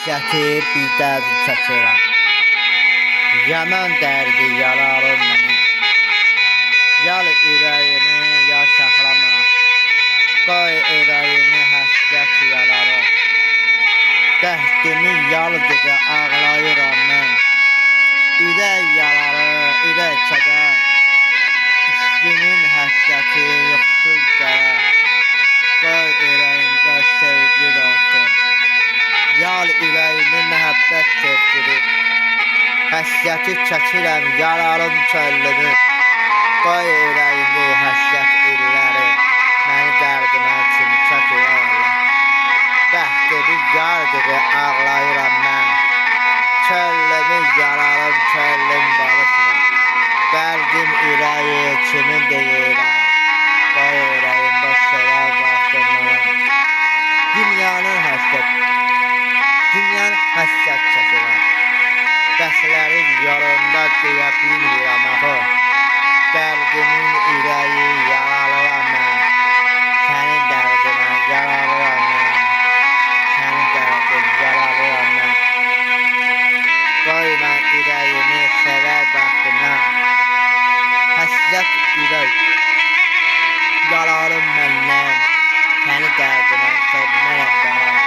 Gətirib bir dərdi çəkirəm. Yaman dərdi yararım məni. Yal ürəyini yaşahlama. Qoy ürəyini həsrət yalarım. Dəhdimi yalıdıca ağlayıram mən. Ürək yaralı, ürək çəkər. Üstünün həsrəti yoxsul gələr. Qoy ürəyində sevgi olsun. Yal ürəyini məhəbbət sevdirir. Həsrəti çəkirəm yaralım çöllünü. Qoy ürəyini həsrət illəri. Məni dərdimə üçün çəkir Allah. Dəhdimi yardıcı ağlayıram mən. Çöllümü yaralım çöllüm balıqla. Dərdim ürəyi kimin deyirəm. Qoy ürəyimdə sevər vaxtımı. Dünyanın həsrət çəkirəm. Dərslərin yolunda deyə bilmirəm axı. Dərdimin ürəyi yaralıram mən. Sənin dərdinə yaralıram mən. Sənin dərdin yaralıram mən. Qoyma ürəyimi sevər vaxtımdan. Həsrət ürək yalarım məndən. Sənin dərdinə sevmərəm daha.